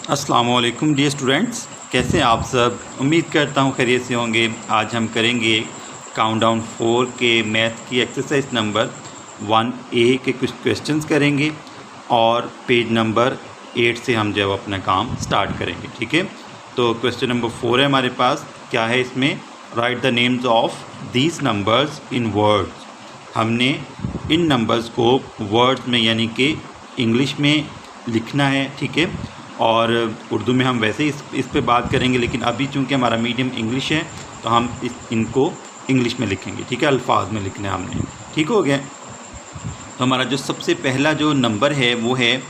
अस्सलाम वालेकुम dear students, कैसे हैं आप सब। उम्मीद करता हूँ खैरियत से होंगे। आज हम करेंगे काउंटडाउन 4 के मैथ की एक्सरसाइज नंबर 1A के कुछ क्वेश्चंस करेंगे और पेज नंबर 8 से हम जो अपना काम स्टार्ट करेंगे। ठीक है, तो क्वेश्चन नंबर 4 है हमारे पास। क्या है इसमें? Right the names of these numbers in words. हमने इन नंबर्स को वर्ड्स में यानी कि इंग्लिश में लिखना है। ठीक है, और उर्दू में हम वैसे ही इस पे बात करेंगे, लेकिन अभी चूंकि हमारा मीडियम इंग्लिश है तो हम इनको इंग्लिश में लिखेंगे। ठीक है, अल्फाज में लिखना है हमने। ठीक हो गया। तो हमारा जो सबसे पहला जो नंबर है वो है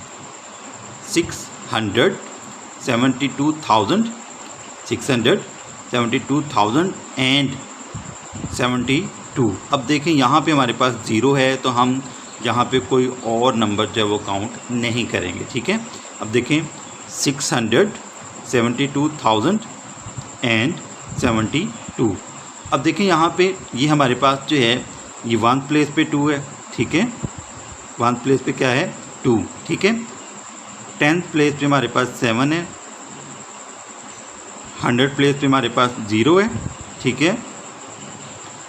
672,672,072। अब देखें यहाँ पे हमारे पास ज़ीरो है तो हम यहाँ पे कोई और नंबर जो है वो काउंट नहीं करेंगे। ठीक है, अब देखें 672,072। अब देखें यहाँ पे ये हमारे पास जो है ये 1 प्लेस पे 2 है। ठीक है, 1 प्लेस पे क्या है? 2। ठीक है, 10th प्लेस पे हमारे पास 7 है। 100 प्लेस पे हमारे पास 0 है। ठीक है,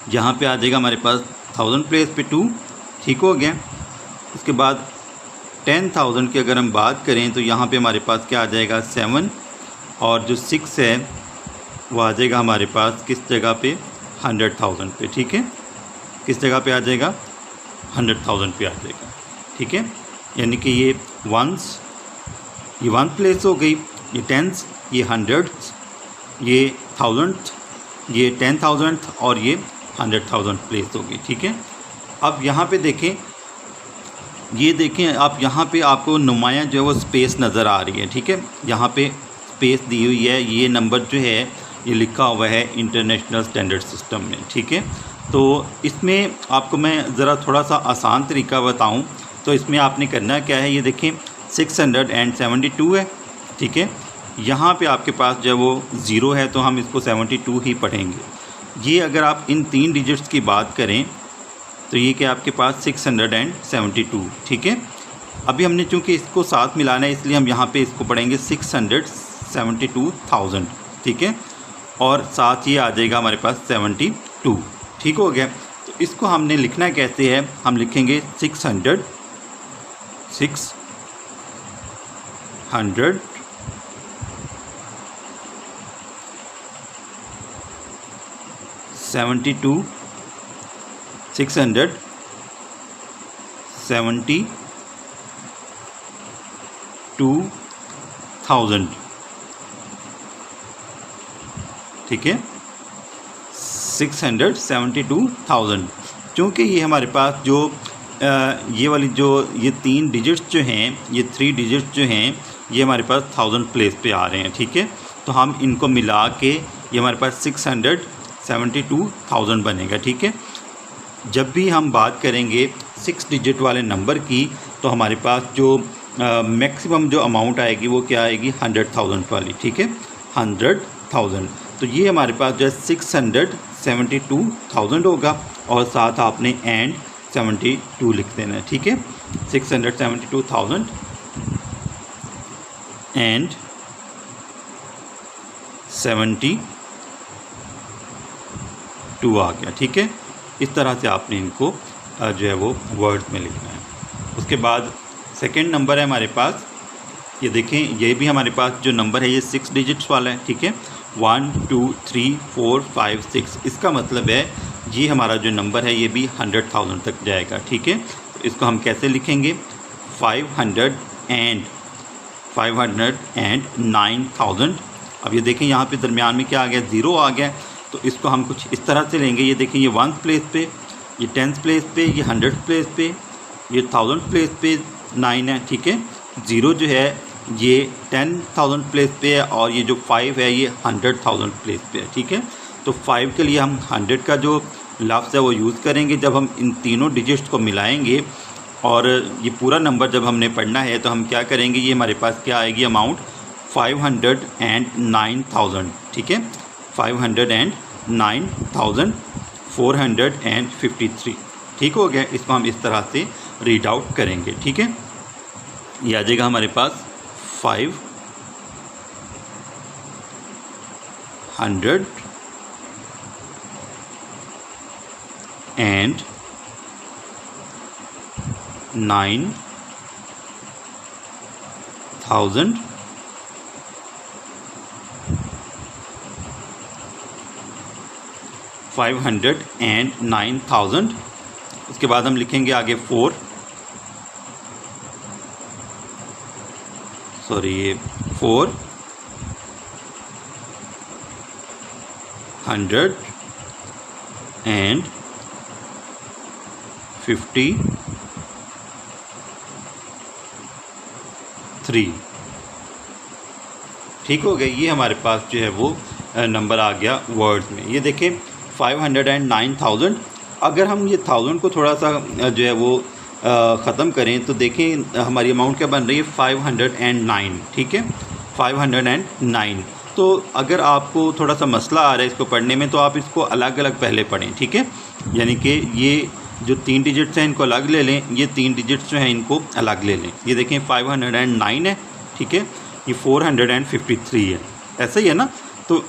यहाँ पे आ जाएगा हमारे पास 1000 प्लेस पे 2। ठीक हो गया। उसके बाद 10,000 की अगर हम बात करें तो यहाँ पे हमारे पास क्या आ जाएगा? 7, और जो 6 है वो आ जाएगा हमारे पास किस जगह पे? 100,000 पे। ठीक है, किस जगह पे आ जाएगा? 100,000 पे आ जाएगा। ठीक है, यानी कि ये वंस, ये 1 प्लेस हो गई, ये टेंस, ये हंड्रेड्स, ये थाउजेंड, ये 10,000 और ये 100,000 प्लेस हो गई। ठीक है, अब यहाँ पे देखें, ये देखें आप, यहाँ पे आपको नुमाया जो है वो स्पेस नज़र आ रही है। ठीक है, यहाँ पे स्पेस दी हुई है। ये नंबर जो है ये लिखा हुआ है इंटरनेशनल स्टैंडर्ड सिस्टम में। ठीक है, तो इसमें आपको मैं ज़रा थोड़ा सा आसान तरीका बताऊं तो इसमें आपने करना क्या है, ये देखें 672 है। ठीक है, यहाँ पे आपके पास जो है वो 0 है तो हम इसको 72 ही पढ़ेंगे। ये अगर आप इन 3 डिजिट्स की बात करें तो ये क्या आपके पास 672। ठीक है, अभी हमने चूँकि इसको साथ मिलाना है इसलिए हम यहाँ पे इसको पढ़ेंगे 672,000। ठीक है, और साथ ही आ जाएगा हमारे पास 72। ठीक हो गया। तो इसको हमने लिखना कैसे है? हम लिखेंगे 600 672 672,000। ठीक है, 672,000। चूँकि ये हमारे पास जो ये वाली जो ये 3 डिजिट्स जो हैं, ये 3 डिजिट्स जो हैं ये हमारे पास 1000 प्लेस पे आ रहे हैं। ठीक है, तो हम इनको मिला के ये हमारे पास 672,000 बनेगा। ठीक है, जब भी हम बात करेंगे 6 डिजिट वाले नंबर की तो हमारे पास जो मैक्सिमम जो अमाउंट आएगी वो क्या आएगी? 100,000 वाली। ठीक है, 100,000। तो ये हमारे पास जो है 672,000 होगा और साथ आपने एंड 72 लिख देना है। ठीक है, 672,000 एंड 72 आ गया। ठीक है, इस तरह से आपने इनको जो है वो वर्ड्स में लिखना है। उसके बाद सेकंड नंबर है हमारे पास, ये देखें, ये भी हमारे पास जो नंबर है ये 6 डिजिट्स वाला है। ठीक है, 1 2 3 4 5 6। इसका मतलब है ये हमारा जो नंबर है ये भी 100,000 तक जाएगा। ठीक है, तो इसको हम कैसे लिखेंगे? 509,000। अब ये देखें यहाँ पे दरमियान में क्या आ गया? 0 आ गया। तो इसको हम कुछ इस तरह से लेंगे। ये देखें, ये 1 प्लेस पे, ये 10th प्लेस पे, ये 100 प्लेस पे, ये 1000 प्लेस पे 9 है। ठीक है, 0 जो है ये 10,000 प्लेस पे है और ये जो 5 है ये 100,000 प्लेस पे है। ठीक है, तो 5 के लिए हम 100 का जो लफ्ज़ है वो यूज़ करेंगे। जब हम इन तीनों डिजिट्स को मिलाएंगे और ये पूरा नंबर जब हमने पढ़ना है तो हम क्या करेंगे? ये हमारे पास क्या आएगी अमाउंट? 509,000। ठीक है, 509,453। ठीक हो गया। इसको हम इस तरह से रीड आउट करेंगे। ठीक है, ये आ जाएगा हमारे पास 100 and 9,000 509,000। उसके बाद हम लिखेंगे आगे 4 153। ठीक हो गया। ये हमारे पास जो है वो नंबर आ गया वर्ड्स में। ये देखें 509,000। अगर हम ये 1000 को थोड़ा सा जो है वो ख़त्म करें तो देखें हमारी अमाउंट क्या बन रही है 509। ठीक है, 509। तो अगर आपको थोड़ा सा मसला आ रहा है इसको पढ़ने में तो आप इसको अलग अलग पहले पढ़ें। ठीक है, यानी कि ये जो 3 डिजिट्स हैं इनको अलग ले लें, ये 3 डिजिट्स जो हैं इनको अलग ले लें। ये देखें 509 है। ठीक है, ये 453 है। ऐसा ही है ना। तो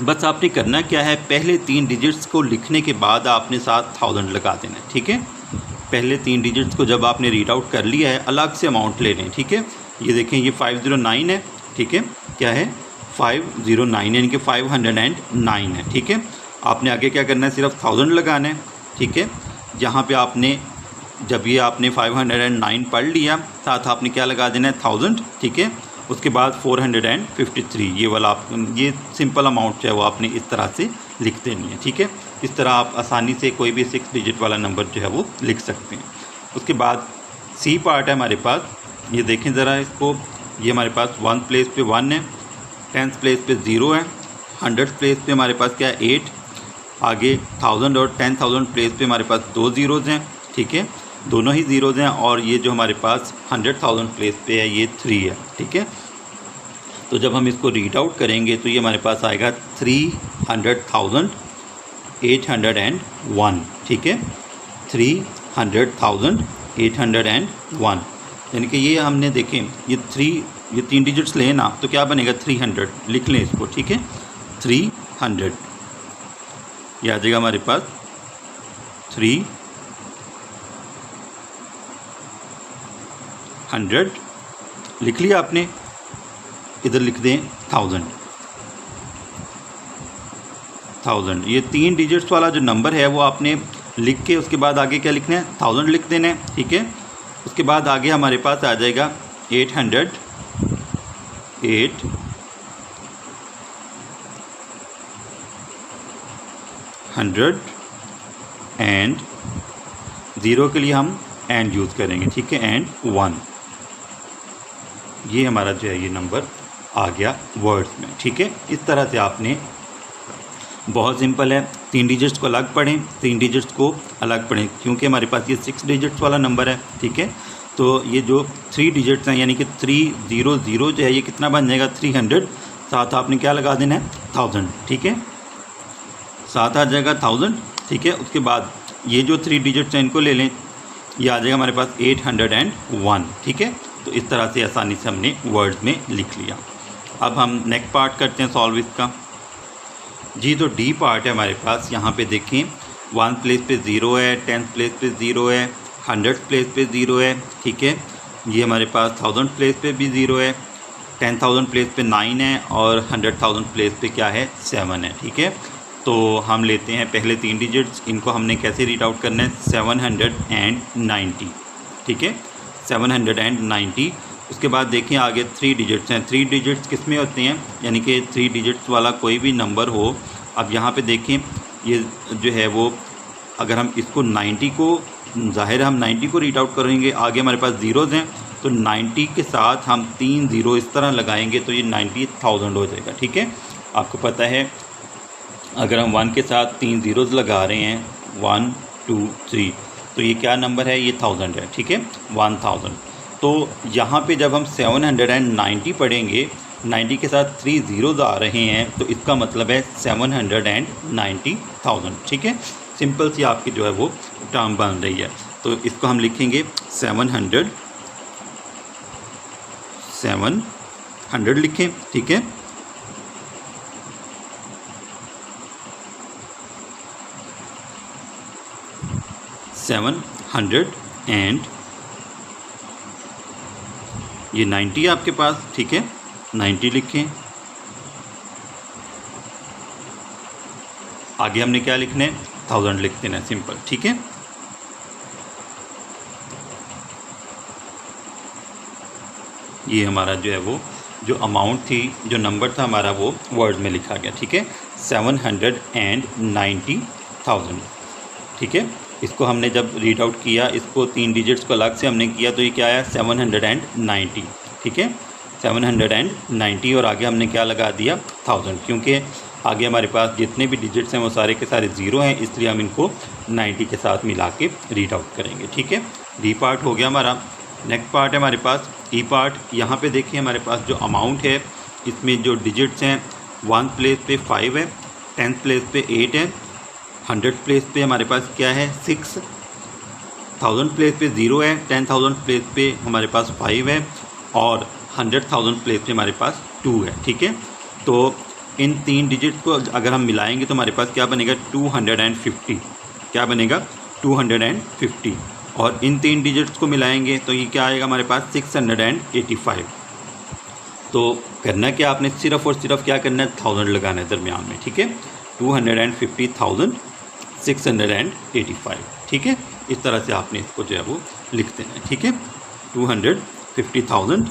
बस आपने करना क्या है, पहले 3 डिजिट्स को लिखने के बाद आपने साथ 1000 लगा देना है। ठीक है, पहले 3 डिजिट्स को जब आपने रीड आउट कर लिया है अलग से अमाउंट ले लें। ठीक है, ये देखें ये 509 है। ठीक है, क्या है 509 यानी कि 509 है। ठीक है, आपने आगे क्या करना है, सिर्फ 1000 लगाना है। ठीक है, जहाँ पे आपने जब ये आपने 509 पढ़ लिया साथ आपने क्या लगा देना है 1000। ठीक है, उसके बाद 453 ये वाला आप ये सिंपल अमाउंट जो है वो आपने इस तरह से लिख देनी है। ठीक है, इस तरह आप आसानी से कोई भी 6 डिजिट वाला नंबर जो है वो लिख सकते हैं। उसके बाद सी पार्ट है हमारे पास। ये देखें ज़रा इसको, ये हमारे पास 1 प्लेस पे 1 है, 10th प्लेस पे 0 है, 100th प्लेस पे हमारे पास क्या है 8, आगे 1000 और 10,000 प्लेस पे हमारे पास 2 ज़ीरोज़ हैं। ठीक है, दोनों ही ज़ीरोज़ हैं। और ये जो हमारे पास 100,000 प्लेस पे है ये 3 है। ठीक है, तो जब हम इसको रीड आउट करेंगे तो ये हमारे पास आएगा 300,801। ठीक है, 300,801 यानी कि ये हमने देखें ये 3 डिजिट्स लें ना तो क्या बनेगा 300। लिख लें इसको। ठीक है, 300 ये आ जाएगा हमारे पास 300 लिख लिया आपने। इधर लिख दें 1000। ये 3 डिजिट्स वाला जो नंबर है वो आपने लिख के उसके बाद आगे क्या लिखना है 1000 लिख देना है। ठीक है, उसके बाद आगे हमारे पास आ जाएगा 800 एंड 0 के लिए हम एंड यूज़ करेंगे। ठीक है, एंड 1 ये हमारा जो है ये नंबर आ गया वर्ड्स में। ठीक है, इस तरह से आपने बहुत सिंपल है 3 डिजिट्स को अलग पढ़ें, 3 डिजिट्स को अलग पढ़ें क्योंकि हमारे पास ये 6 डिजिट्स वाला नंबर है। ठीक है, तो ये जो 3 डिजिट्स हैं यानी कि 300 जो है ये कितना बन जाएगा 300। साथ आपने क्या लगा देना है 1000। ठीक है, साथ आ जाएगा 1000। ठीक है, उसके बाद ये जो 3 डिजिट्स हैं इनको ले लें, ये आ जाएगा हमारे पास 801। ठीक है, तो इस तरह से आसानी से हमने वर्ड्स में लिख लिया। अब हम नेक्स्ट पार्ट करते हैं सॉल्व इसका। जी, तो डी पार्ट है हमारे पास। यहाँ पे देखें 1 प्लेस पे 0 है, 10th प्लेस पे 0 है, 100th प्लेस पे 0 है। ठीक है, ये हमारे पास 1000 प्लेस पे भी 0 है, 10,000 प्लेस पे 9 है और 100,000 प्लेस पे क्या है 7 है। ठीक है, तो हम लेते हैं पहले 3 डिजिट्स, इनको हमने कैसे रीड आउट करना है 790। ठीक है, 790। उसके बाद देखें आगे 3 डिजिट्स हैं। 3 डिजिट्स किस में होते हैं, यानी कि 3 डिजिट्स वाला कोई भी नंबर हो। अब यहाँ पे देखें ये जो है वो अगर हम इसको 90 को ज़ाहिर हम 90 को रीड आउट करेंगे, आगे हमारे पास ज़ीरोज़ हैं तो 90 के साथ हम 3 ज़ीरो इस तरह लगाएंगे तो ये 90,000 हो जाएगा। ठीक है, आपको पता है अगर हम 1 के साथ 3 ज़ीरोज़ लगा रहे हैं 1 2 3 तो ये क्या नंबर है, ये 1000 है। ठीक है, 1000। तो यहाँ पे जब हम 790 पढ़ेंगे, 90 के साथ 3 ज़ीरोज़ आ रहे हैं तो इसका मतलब है 790,000। ठीक है, सिंपल सी आपकी जो है वो टर्म बन रही है। तो इसको हम लिखेंगे 700 लिखें। ठीक है, 700 एंड ये 90 आपके पास, ठीक है, 90 लिखें। आगे हमने क्या लिखना है, 1000 लिख देना है, सिंपल, ठीक है। ये हमारा जो है वो जो अमाउंट थी, जो नंबर था हमारा, वो वर्ड में लिखा गया, ठीक है, 790,000, ठीक है। इसको हमने जब रीड आउट किया, इसको 3 डिजिट्स को अलग से हमने किया, तो ये क्या आया 790, ठीक है, 790 और आगे हमने क्या लगा दिया 1000, क्योंकि आगे हमारे पास जितने भी डिजिट्स हैं वो सारे के सारे ज़ीरो हैं, इसलिए हम इनको 90 के साथ मिला के रीड आउट करेंगे, ठीक है। डी पार्ट हो गया हमारा। नेक्स्ट पार्ट है हमारे पास ई पार्ट। यहाँ पे देखिए हमारे पास जो अमाउंट है, इसमें जो डिजिट्स हैं 1 प्लेस पे 5 है, 10th प्लेस पे 8 है, 100 प्लेस पे हमारे पास क्या है 6, 1000 प्लेस पे 0 है, 10,000 प्लेस पे हमारे पास 5 है और 100,000 प्लेस पे हमारे पास 2 है, ठीक है। तो इन 3 डिजिट्स को अगर हम मिलाएंगे तो हमारे पास क्या बनेगा 250, क्या बनेगा 250, और इन 3 डिजिट्स को मिलाएंगे तो ये क्या आएगा हमारे पास 685। तो करना क्या, आपने सिर्फ़ और सिर्फ क्या करना है 1000 लगाना है दरमियान में, ठीक है, 250,685, ठीक है। इस तरह से आपने इसको जो है वो लिख देना है, ठीक है, 250,000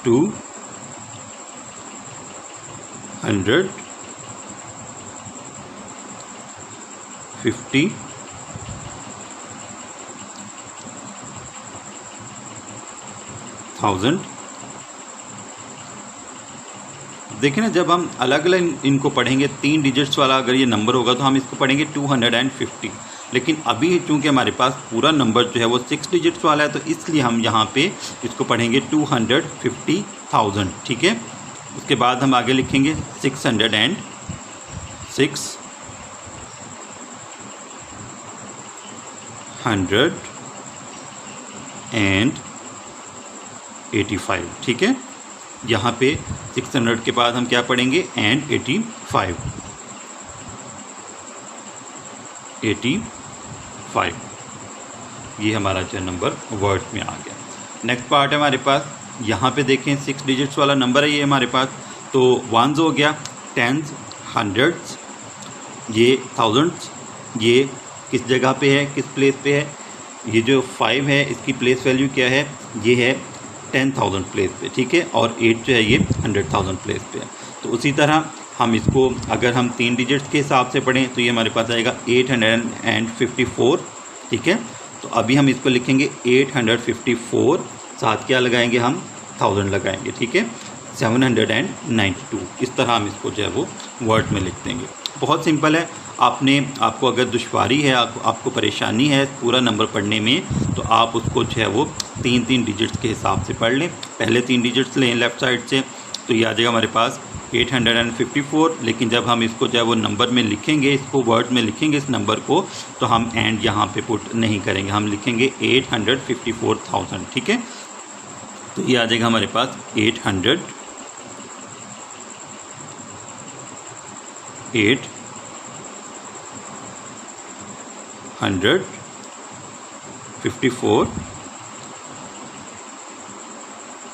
250 1000। देखिए ना, जब हम अलग अलग इनको पढ़ेंगे, 3 डिजिट्स वाला अगर ये नंबर होगा तो हम इसको पढ़ेंगे 250, लेकिन अभी चूंकि हमारे पास पूरा नंबर जो है वो 6 डिजिट्स वाला है, तो इसलिए हम यहाँ पे इसको पढ़ेंगे 250,000, ठीक है। उसके बाद हम आगे लिखेंगे 606 185, ठीक है। यहाँ पे 600 के बाद हम क्या पढ़ेंगे एंड 85, ये हमारा जो नंबर वर्ड में आ गया। नेक्स्ट पार्ट है हमारे पास, यहाँ पे देखें 6 डिजिट्स वाला नंबर है ये हमारे पास, तो 1s हो गया, 10s, 100s, ये 1000s, ये किस जगह पे है, किस प्लेस पे है, ये जो 5 है इसकी प्लेस वैल्यू क्या है, ये है 10,000 प्लेस पे, ठीक है, और 8 जो है ये 100,000 प्लेस पे है। तो उसी तरह हम इसको अगर हम 3 डिजिट्स के हिसाब से पढ़ें तो ये हमारे पास आएगा 854, ठीक है। तो अभी हम इसको लिखेंगे 854, साथ क्या लगाएंगे हम 1000 लगाएंगे, ठीक है, 792। इस तरह हम इसको जो है वो वर्ड में लिख देंगे। बहुत सिंपल है। आपको अगर दुश्वारी है, आपको परेशानी है पूरा नंबर पढ़ने में, तो आप उसको जो है वो 3 डिजिट्स के हिसाब से पढ़ लें। पहले 3 डिजिट्स लें लेफ़्ट साइड से, तो ये आ जाएगा हमारे पास 854, लेकिन जब हम इसको जो है वो नंबर में लिखेंगे, इसको वर्ड में लिखेंगे इस नंबर को, तो हम एंड यहाँ पे पुट नहीं करेंगे, हम लिखेंगे 854,000, ठीक है। तो ये आ जाएगा हमारे पास 854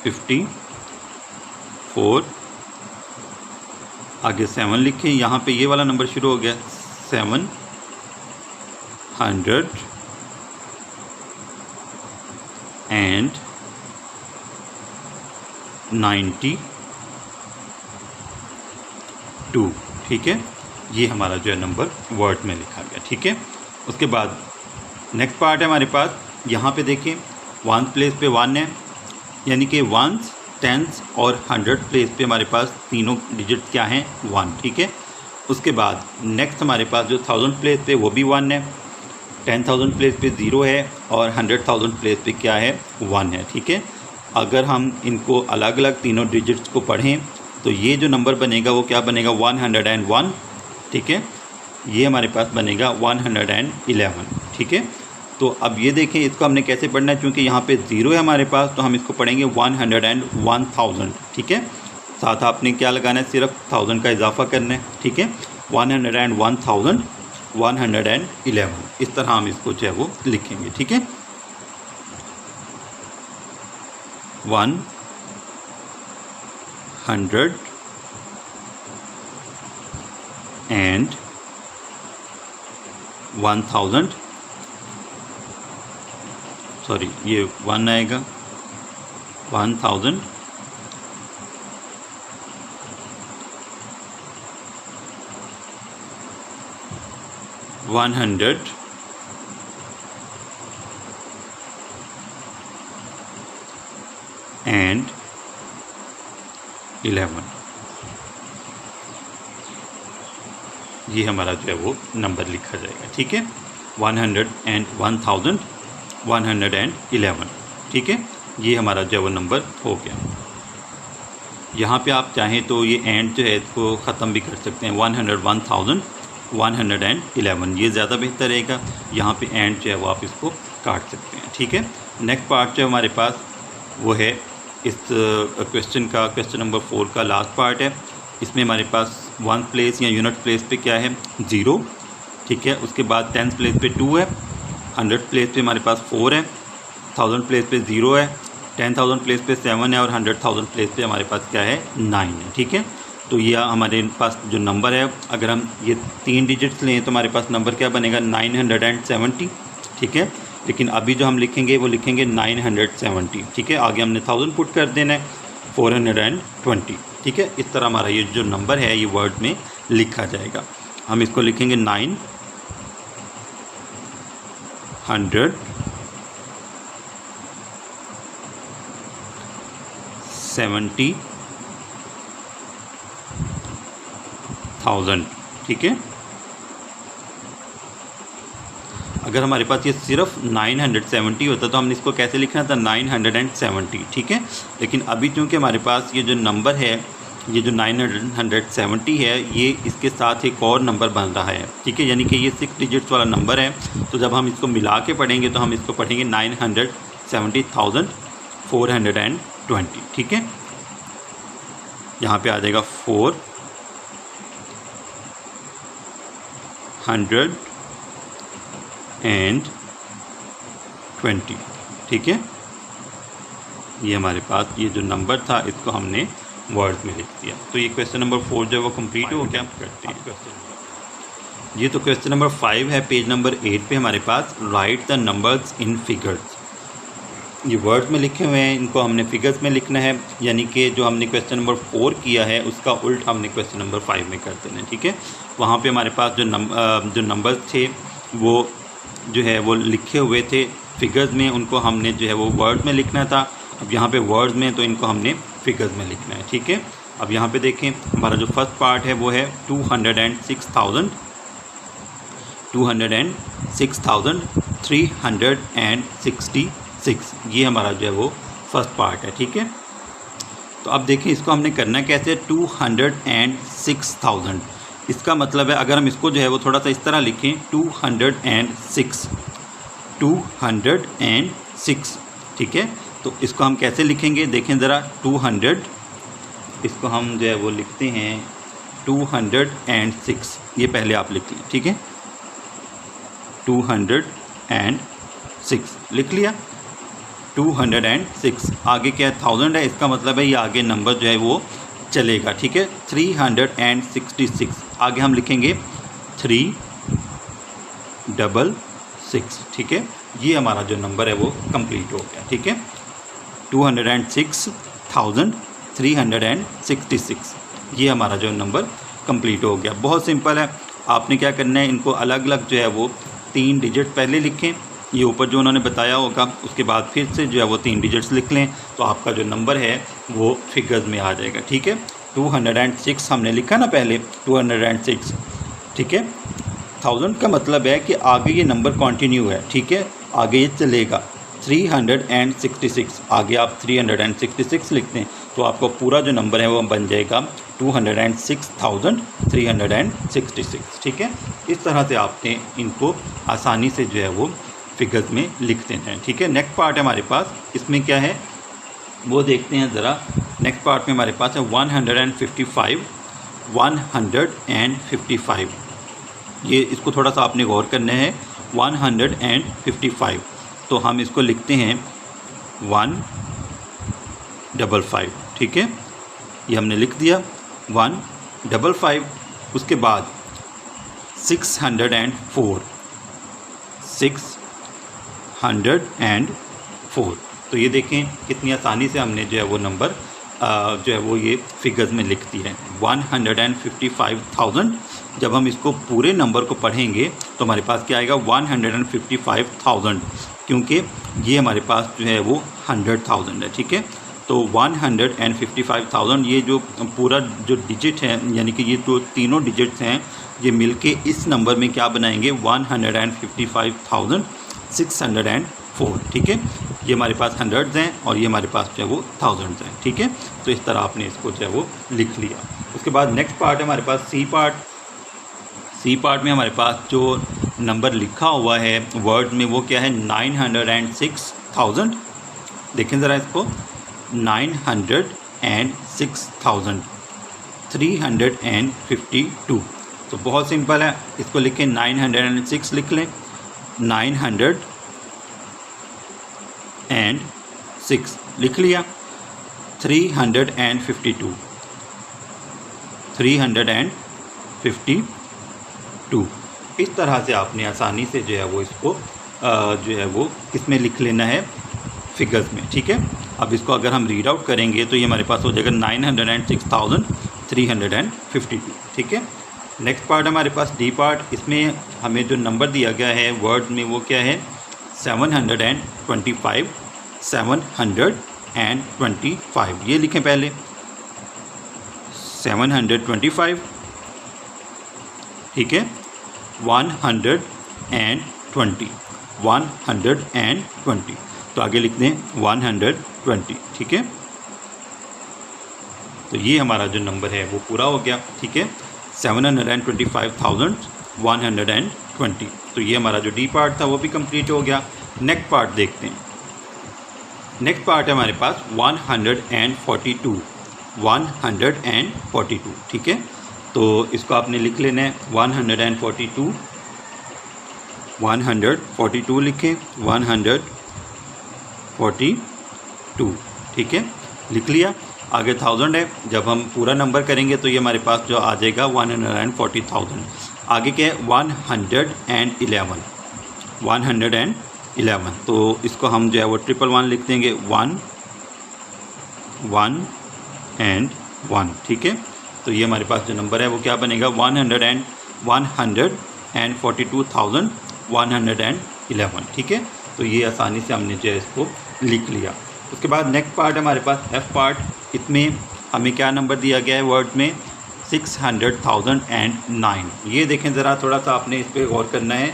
54 आगे 7 लिखें, यहाँ पे ये वाला नंबर शुरू हो गया 792, ठीक है। ये हमारा जो है नंबर वर्ड में लिखा गया, ठीक है। उसके बाद नेक्स्ट पार्ट है हमारे पास, यहाँ पे देखिए 1 प्लेस पे 1 है, यानी कि 1s, 10s और 100 प्लेस पे हमारे पास तीनों डिजिट क्या हैं 1, ठीक है। उसके बाद नेक्स्ट हमारे पास जो 1000 प्लेस पे वो भी 1 है, 10,000 प्लेस पे 0 है और 100,000 प्लेस पे क्या है 1 है, ठीक है। अगर हम इनको अलग अलग तीनों डिजिट्स को पढ़ें तो ये जो नंबर बनेगा वो क्या बनेगा 101, ठीक है। ये हमारे पास बनेगा 111, ठीक है। तो अब ये देखें इसको हमने कैसे पढ़ना है, क्योंकि यहाँ पे 0 है हमारे पास, तो हम इसको पढ़ेंगे 101,000, ठीक है। साथ आपने क्या लगाना है, सिर्फ 1000 का इजाफा करना है, ठीक है, 101,000 111। इस तरह हम इसको जो है वो लिखेंगे, ठीक है। 100 and 1000, सॉरी ये 1 आएगा, 1000 100 and 11। ये हमारा जो है वो नंबर लिखा जाएगा, ठीक है। 100 and 1000 111, ठीक है। ये हमारा जो है वो नंबर हो गया। यहाँ पे आप चाहें तो ये एंड जो है इसको ख़त्म भी कर सकते हैं, 101,111, ये ज़्यादा बेहतर रहेगा। यहाँ पे एंड जो है वो आप इसको काट सकते हैं, ठीक है। नेक्स्ट पार्ट जो हमारे पास वो है इस क्वेश्चन का, क्वेश्चन नंबर 4 का लास्ट पार्ट है। इसमें हमारे पास 1 प्लेस या यूनिट प्लेस पे क्या है, 0, ठीक है। उसके बाद 10th प्लेस पे 2 है, 100 प्लेस पे हमारे पास 4 है, 1000 प्लेस पे 0 है, 10,000 प्लेस पे 7 है और 100,000 प्लेस पे हमारे पास क्या है, 9 है, ठीक है। तो ये हमारे पास जो नंबर है, अगर हम ये 3 डिजिट्स लें तो हमारे पास नंबर क्या बनेगा, 970, ठीक है। लेकिन अभी जो हम लिखेंगे वो लिखेंगे 970, ठीक है। आगे हमने 1000 पुट कर देना है, 420, ठीक है। इस तरह हमारा ये जो नंबर है ये वर्ड में लिखा जाएगा। हम इसको लिखेंगे 970,000, ठीक है। अगर हमारे पास ये सिर्फ 970 होता तो हमने इसको कैसे लिखना था, 970, ठीक है। लेकिन अभी चूँकि हमारे पास ये जो नंबर है, ये जो 970 है, ये इसके साथ एक और नंबर बन रहा है, ठीक है। यानी कि ये 6 डिजिट्स वाला नंबर है। तो जब हम इसको मिला के पढ़ेंगे तो हम इसको पढ़ेंगे 970,420, ठीक है। यहाँ पे आ जाएगा 420, ठीक है। ये हमारे पास ये जो नंबर था इसको हमने वर्ड्स में लिख दिया। तो ये क्वेश्चन नंबर 4 जो है वो कंप्लीट हो गया। करते हैं क्वेश्चन, ये तो क्वेश्चन नंबर 5 है। पेज नंबर 8 पे हमारे पास write the numbers in figures, ये वर्ड्स में लिखे हुए हैं, इनको हमने फिगर्स में लिखना है। यानी कि जो हमने क्वेश्चन नंबर 4 किया है उसका उल्ट हमने क्वेश्चन नंबर 5 में कर देना है, ठीक है। वहाँ पे हमारे पास जो नंबर्स थे वो जो है वो लिखे हुए थे फिगर्स में, उनको हमने जो है वो वर्ड में लिखना था। अब यहाँ पे वर्ड्स में तो इनको हमने फिगर्स में लिखना है, ठीक है। अब यहाँ पे देखें हमारा जो फर्स्ट पार्ट है वो है 206,366, ये हमारा जो है वो फर्स्ट पार्ट है, ठीक है। तो अब देखें इसको हमने करना कैसे, 206,000, इसका मतलब है अगर हम इसको जो है वो थोड़ा सा इस तरह लिखें, 206, ठीक है। तो इसको हम कैसे लिखेंगे देखें ज़रा, 200, इसको हम जो है वो लिखते हैं 206, ये पहले आप लिख लें, ठीक है। 206 लिख लिया, 206, आगे क्या है 1000 है, इसका मतलब है ये आगे नंबर जो है वो चलेगा, ठीक है। 366, आगे हम लिखेंगे 366, ठीक है। ये हमारा जो नंबर है वो कंप्लीट हो गया, ठीक है। 206,366, ये हमारा जो नंबर कंप्लीट हो गया। बहुत सिंपल है, आपने क्या करना है, इनको अलग अलग जो है वो 3 डिजिट पहले लिखें, ये ऊपर जो उन्होंने बताया होगा, उसके बाद फिर से जो है वो 3 डिजिट्स लिख लें, तो आपका जो नंबर है वो फिगर्स में आ जाएगा, ठीक है। 206 हमने लिखा ना पहले, 206, ठीक है। 1000 का मतलब है कि आगे ये नंबर कंटिन्यू है, ठीक है, आगे ये चलेगा। 366, आगे आप 366 लिखते हैं तो आपका पूरा जो नंबर है वो बन जाएगा 206,366, ठीक है। इस तरह से आपने इनको आसानी से जो है वो फिगर्स में लिख देना है, ठीक है। नेक्स्ट पार्ट है हमारे पास, इसमें क्या है वो देखते हैं ज़रा। नेक्स्ट पार्ट में हमारे पास है 155, ये इसको थोड़ा सा आपने गौर करना है। 155, तो हम इसको लिखते हैं 155, ठीक है, ये हमने लिख दिया 155। उसके बाद 604, 604, तो ये देखें कितनी आसानी से हमने जो है वो नंबर जो है वो ये फिगर्स में लिख दिया है। 155,000, जब हम इसको पूरे नंबर को पढ़ेंगे तो हमारे पास क्या आएगा 155,000, क्योंकि ये हमारे पास जो है वो 100,000 है, ठीक है। तो 155,000 ये जो पूरा जो डिजिट है, यानी कि ये जो तीनों डिजिट्स हैं, ये मिलके इस नंबर में क्या बनाएंगे 155,604, ठीक है। ये हमारे पास हंड्रेड्स हैं और ये हमारे पास जो है वो थाउजेंड्स हैं, ठीक है। तो इस तरह आपने इसको जो है वो लिख लिया। उसके बाद नेक्स्ट पार्ट है हमारे पास सी पार्ट। सी पार्ट में हमारे पास जो नंबर लिखा हुआ है वर्ड में वो क्या है 906,000। देखें ज़रा इसको, 906,352। तो बहुत सिंपल है, इसको लिखें 906 लिख लें, 906 लिख लिया, 352, 352। इस तरह से आपने आसानी से जो है वो इसको जो है वो किसमें लिख लेना है, फिगर्स में, ठीक है। अब इसको अगर हम रीड आउट करेंगे तो ये हमारे पास हो जाएगा 906,352, ठीक है। नेक्स्ट पार्ट हमारे पास डी पार्ट। इसमें हमें जो नंबर दिया गया है वर्ड में वो क्या है 725, 725, ये लिखें पहले 725, ठीक है। 120, 120, तो आगे लिख दें 120, ठीक है। तो ये हमारा जो नंबर है वो पूरा हो गया, ठीक है, 725,120। तो ये हमारा जो डी पार्ट था वो भी कंप्लीट हो गया। नेक्स्ट पार्ट देखते हैं। नेक्स्ट पार्ट है हमारे पास 142, 142, ठीक है। तो इसको आपने लिख लेना है 142, 142 लिखें, 142, ठीक है, लिख लिया। आगे 1000 है, जब हम पूरा नंबर करेंगे तो ये हमारे पास जो आ जाएगा 140,000। आगे क्या है 111, 111, तो इसको हम जो है वो 111 लिख देंगे, 1 1 and 1, ठीक है। तो ये हमारे पास जो नंबर है वो क्या बनेगा 142,111, ठीक है। तो ये आसानी से हमने जो है इसको लिख लिया। उसके बाद नेक्स्ट पार्ट हमारे पास एफ पार्ट। इसमें हमें क्या नंबर दिया गया है वर्ड में 600,009। ये देखें ज़रा, थोड़ा सा आपने इस पर गौर करना है,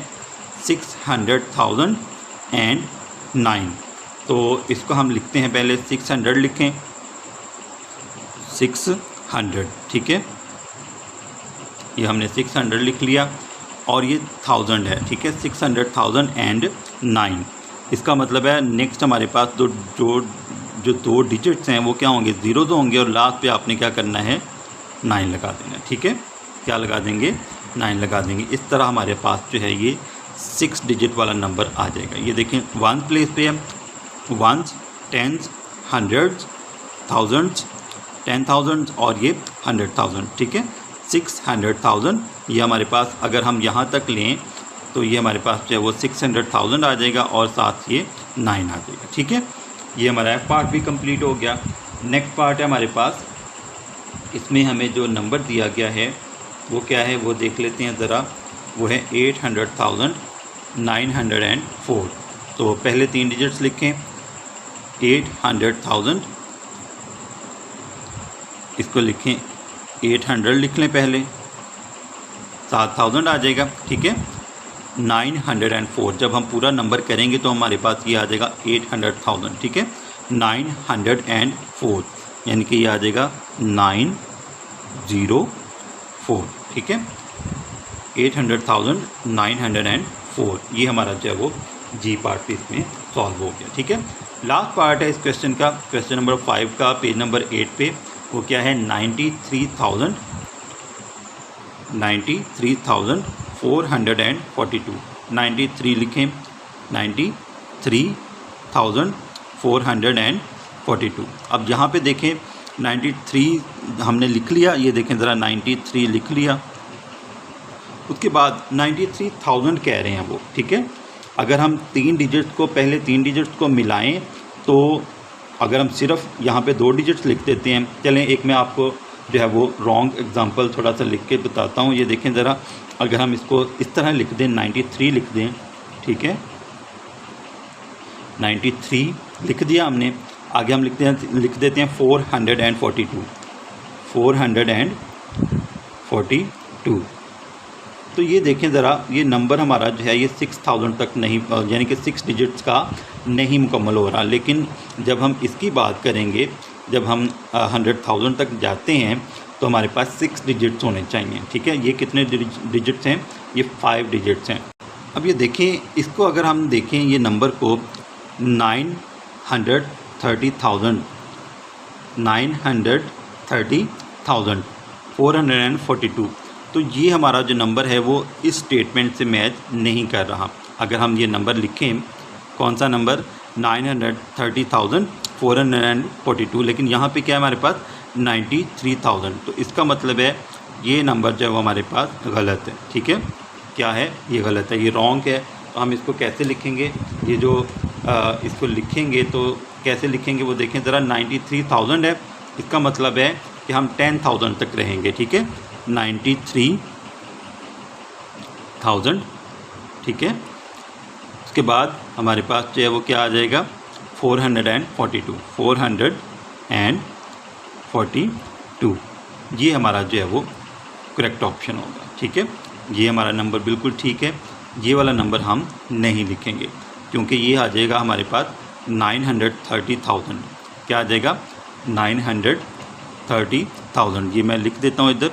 600,009। तो इसको हम लिखते हैं, पहले 600 लिखें, 600, ठीक है, ये हमने 600 लिख लिया और ये 1000 है, ठीक है, 600,009। इसका मतलब है नेक्स्ट हमारे पास जो दो डिजिट्स हैं वो क्या होंगे, ज़ीरोज़ होंगे और लास्ट पे आपने क्या करना है 9 लगा देना है, ठीक है। क्या लगा देंगे 9 लगा देंगे। इस तरह हमारे पास जो है ये 6 डिजिट वाला नंबर आ जाएगा। ये देखें 1 प्लेस पे है, 1s, 10s, 100s, 1000s, 10,000 और ये 100,000, ठीक है, 600,000। ये हमारे पास अगर हम यहाँ तक लें तो ये हमारे पास जो है वो 600,000 आ जाएगा और साथ ये 9 आ जाएगा, ठीक है। ये हमारा एफ पार्ट भी कंप्लीट हो गया। नेक्स्ट पार्ट है हमारे पास, इसमें हमें जो नंबर दिया गया है वो क्या है वो देख लेते हैं ज़रा, वो है 800,904। तो पहले 3 डिजिट्स लिखें, 800,000, इसको लिखें 800 लिख लें पहले, 7,000 आ जाएगा, ठीक है। 904, जब हम पूरा नंबर करेंगे तो हमारे पास ये आ जाएगा 800,000, ठीक है, 904, यानी कि ये आ जाएगा 904, ठीक है, 800,904। ये हमारा जो है वो जी पार्ट पे इसमें सॉल्व हो गया, ठीक है। लास्ट पार्ट है इस क्वेश्चन का, क्वेश्चन नंबर 5 का, पेज नंबर 8 पे। वो क्या है 93,000, 442, 93 लिखें, 93,442। अब यहाँ पे देखें 93 हमने लिख लिया, ये देखें ज़रा 93 लिख लिया। उसके बाद 93,000 कह रहे हैं वो, ठीक है। अगर हम पहले तीन डिजिट्स को मिलाएं तो अगर हम सिर्फ यहाँ पे 2 डिजिट्स लिख देते हैं, चलें एक मैं आपको जो है वो रॉन्ग एग्जांपल थोड़ा सा लिख के बताता हूँ। ये देखें ज़रा, अगर हम इसको इस तरह लिख दें, 93 लिख दें, ठीक है, 93 लिख दिया हमने। आगे हम लिख देते हैं 442, 442। तो ये देखें ज़रा, ये नंबर हमारा जो है ये 6000 तक नहीं, यानी कि 6 डिजिट्स का नहीं मुकम्मल हो रहा। लेकिन जब हम इसकी बात करेंगे, जब हम 100,000 तक जाते हैं तो हमारे पास 6 डिजिट्स होने चाहिए, ठीक है। ये कितने डिजिट्स हैं? ये 5 डिजिट्स हैं। अब ये देखें, इसको अगर हम देखें ये नंबर को 930,000, 442, तो ये हमारा जो नंबर है वो इस स्टेटमेंट से मैच नहीं कर रहा। अगर हम ये नंबर लिखें, कौन सा नंबर? 930,442, लेकिन यहाँ पे क्या है हमारे पास? 93,000। तो इसका मतलब है ये नंबर जो है वो हमारे पास गलत है, ठीक है। क्या है? ये गलत है, ये रॉन्ग है। तो हम इसको कैसे लिखेंगे? ये जो इसको लिखेंगे तो कैसे लिखेंगे वो देखें ज़रा। 93,000 है, इसका मतलब है कि हम 10,000 तक रहेंगे, ठीक है। 93,000, ठीक है। उसके बाद हमारे पास जो है वो क्या आ जाएगा? 442, 442। ये हमारा जो है वो करेक्ट ऑप्शन होगा, ठीक है। ये हमारा नंबर बिल्कुल ठीक है। ये वाला नंबर हम नहीं लिखेंगे क्योंकि ये आ जाएगा हमारे पास 930,000। क्या आ जाएगा? 930,000। ये मैं लिख देता हूँ इधर,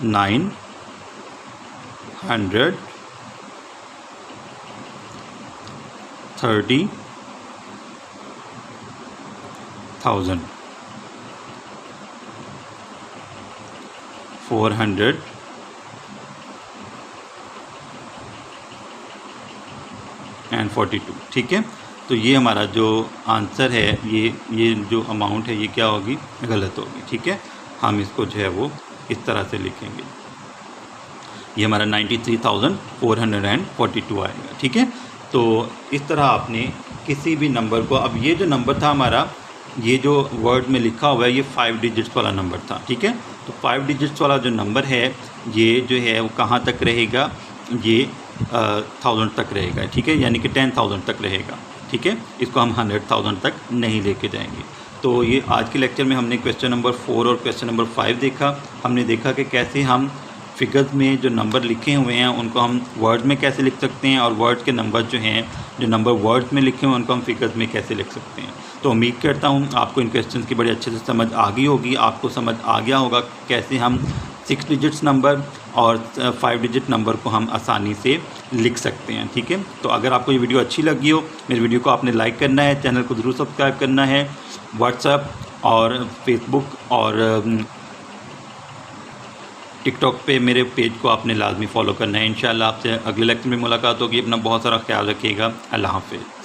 930,000, 442, ठीक है। तो ये हमारा जो आंसर है, ये जो अमाउंट है ये क्या होगी? गलत होगी, ठीक है। हम इसको जो है वो इस तरह से लिखेंगे, ये हमारा 93,442 आएगा, ठीक है। तो इस तरह आपने किसी भी नंबर को, अब ये जो नंबर था हमारा, ये जो वर्ड में लिखा हुआ है ये 5 डिजिट्स वाला नंबर था, ठीक है। तो 5 डिजिट्स वाला जो नंबर है ये जो है वो कहाँ तक रहेगा? ये 1000 तक रहेगा, ठीक है, यानी कि 10,000 तक रहेगा, ठीक है। इसको हम 100,000 तक नहीं लेके जाएंगे। तो ये आज के लेक्चर में हमने क्वेश्चन नंबर 4 और क्वेश्चन नंबर 5 देखा। हमने देखा कि कैसे हम फिगर्स में जो नंबर लिखे हुए हैं उनको हम वर्ड में कैसे लिख सकते हैं, और वर्ड के नंबर जो हैं, जो नंबर वर्ड में लिखे हुए हैं उनको हम फिगर्स में कैसे लिख सकते हैं। तो उम्मीद करता हूँ आपको इन क्वेश्चंस की बड़ी अच्छे से समझ आ गई होगी। आपको समझ आ गया होगा कैसे हम 6 डिजिट्स नंबर और 5 डिजिट नंबर को हम आसानी से लिख सकते हैं, ठीक है। तो अगर आपको ये वीडियो अच्छी लगी हो, मेरी वीडियो को आपने लाइक करना है, चैनल को ज़रूर सब्सक्राइब करना है। व्हाट्सएप और फेसबुक और टिकटॉक पे मेरे पेज को आपने लाजमी फॉलो करना है। इंशाल्लाह आपसे अगले लेक्चर में मुलाकात होगी। अपना बहुत सारा ख्याल रखिएगा। अल्लाह हाफ़िज़।